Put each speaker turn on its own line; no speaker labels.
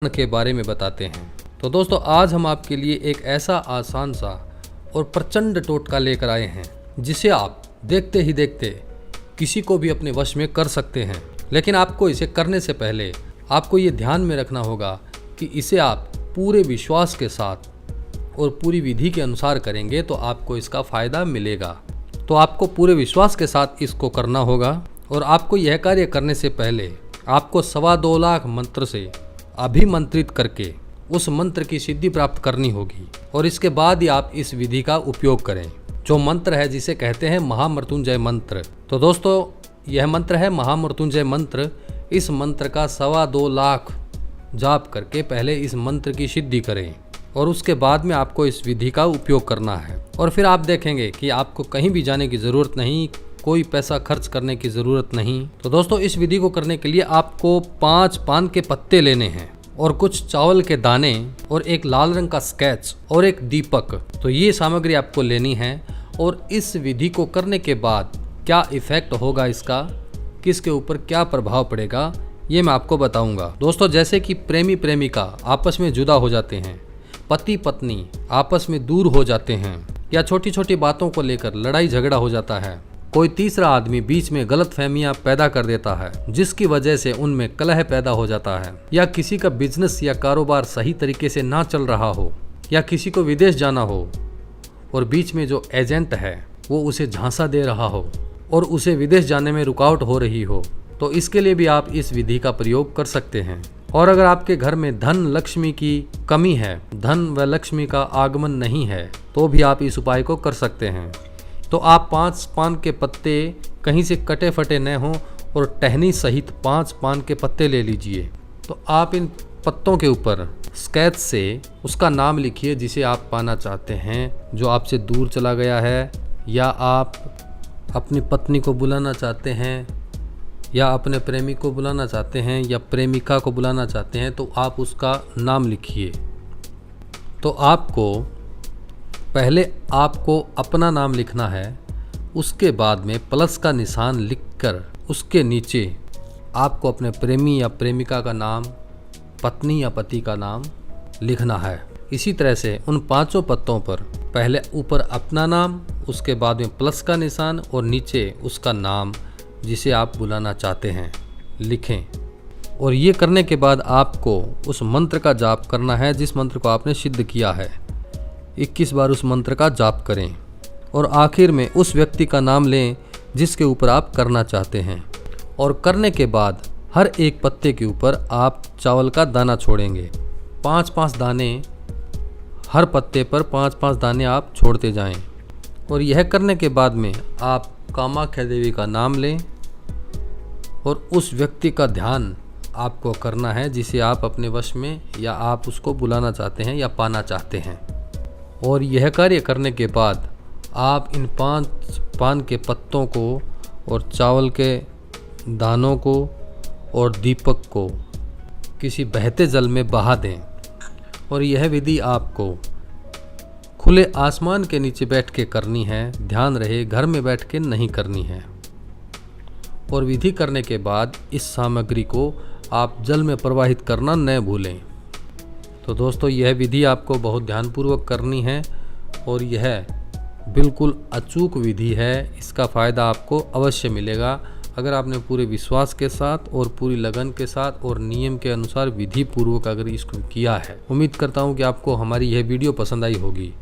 के बारे में बताते हैं। तो दोस्तों आज हम आपके लिए एक ऐसा आसान सा और प्रचंड टोटका लेकर आए हैं जिसे आप देखते ही देखते किसी को भी अपने वश में कर सकते हैं। लेकिन आपको इसे करने से पहले आपको ये ध्यान में रखना होगा कि इसे आप पूरे विश्वास के साथ और पूरी विधि के अनुसार करेंगे तो आपको इसका फ़ायदा मिलेगा। तो आपको पूरे विश्वास के साथ इसको करना होगा और आपको यह कार्य करने से पहले आपको 2.25 लाख मंत्र से अभिमंत्रित करके उस मंत्र की सिद्धि प्राप्त करनी होगी और इसके बाद ही आप इस विधि का उपयोग करें, जो मंत्र है जिसे कहते हैं महामृत्युंजय मंत्र। तो दोस्तों यह मंत्र है महामृत्युंजय मंत्र। इस मंत्र का 2.25 लाख जाप करके पहले इस मंत्र की सिद्धि करें और उसके बाद में आपको इस विधि का उपयोग करना है। और फिर आप देखेंगे कि आपको कहीं भी जाने की ज़रूरत नहीं, कोई पैसा खर्च करने की ज़रूरत नहीं। तो दोस्तों इस विधि को करने के लिए आपको 5 पान के पत्ते लेने हैं और कुछ चावल के दाने और एक लाल रंग का स्केच और एक दीपक। तो ये सामग्री आपको लेनी है और इस विधि को करने के बाद क्या इफेक्ट होगा, इसका किसके ऊपर क्या प्रभाव पड़ेगा, ये मैं आपको बताऊंगा। दोस्तों जैसे कि प्रेमी प्रेमिका आपस में जुदा हो जाते हैं, पति पत्नी आपस में दूर हो जाते हैं या छोटी छोटी बातों को लेकर लड़ाई झगड़ा हो जाता है, कोई तीसरा आदमी बीच में गलतफहमियां पैदा कर देता है जिसकी वजह से उनमें कलह पैदा हो जाता है, या किसी का बिजनेस या कारोबार सही तरीके से ना चल रहा हो, या किसी को विदेश जाना हो और बीच में जो एजेंट है वो उसे झांसा दे रहा हो और उसे विदेश जाने में रुकावट हो रही हो, तो इसके लिए भी आप इस विधि का प्रयोग कर सकते हैं। और अगर आपके घर में धन लक्ष्मी की कमी है, धन व लक्ष्मी का आगमन नहीं है, तो भी आप इस उपाय को कर सकते हैं। तो आप 5 पान के पत्ते कहीं से कटे फटे न हों और टहनी सहित 5 पान के पत्ते ले लीजिए। तो आप इन पत्तों के ऊपर स्केच से उसका नाम लिखिए जिसे आप पाना चाहते हैं, जो आपसे दूर चला गया है, या आप अपनी पत्नी को बुलाना चाहते हैं, या अपने प्रेमी को बुलाना चाहते हैं, या प्रेमिका को बुलाना चाहते हैं, तो आप उसका नाम लिखिए। तो आपको पहले आपको अपना नाम लिखना है, उसके बाद में प्लस का निशान लिखकर उसके नीचे आपको अपने प्रेमी या प्रेमिका का नाम, पत्नी या पति का नाम लिखना है। इसी तरह से उन 5 पत्तों पर पहले ऊपर अपना नाम, उसके बाद में प्लस का निशान और नीचे उसका नाम जिसे आप बुलाना चाहते हैं लिखें। और ये करने के बाद आपको उस मंत्र का जाप करना है जिस मंत्र को आपने सिद्ध किया है। 21 बार उस मंत्र का जाप करें और आखिर में उस व्यक्ति का नाम लें जिसके ऊपर आप करना चाहते हैं। और करने के बाद हर एक पत्ते के ऊपर आप चावल का दाना छोड़ेंगे। 5-5 दाने, हर पत्ते पर 5-5 दाने आप छोड़ते जाएं। और यह करने के बाद में आप कामाख्या देवी का नाम लें और उस व्यक्ति का ध्यान आपको करना है जिसे आप अपने वश में या आप उसको बुलाना चाहते हैं या पाना चाहते हैं। और यह कार्य करने के बाद आप इन 5 पान के पत्तों को और चावल के दानों को और दीपक को किसी बहते जल में बहा दें। और यह विधि आपको खुले आसमान के नीचे बैठ के करनी है, ध्यान रहे घर में बैठ के नहीं करनी है। और विधि करने के बाद इस सामग्री को आप जल में प्रवाहित करना न भूलें। तो दोस्तों यह विधि आपको बहुत ध्यानपूर्वक करनी है और यह बिल्कुल अचूक विधि है। इसका फ़ायदा आपको अवश्य मिलेगा अगर आपने पूरे विश्वास के साथ और पूरी लगन के साथ और नियम के अनुसार विधि पूर्वक अगर इसको किया है। उम्मीद करता हूँ कि आपको हमारी यह वीडियो पसंद आई होगी।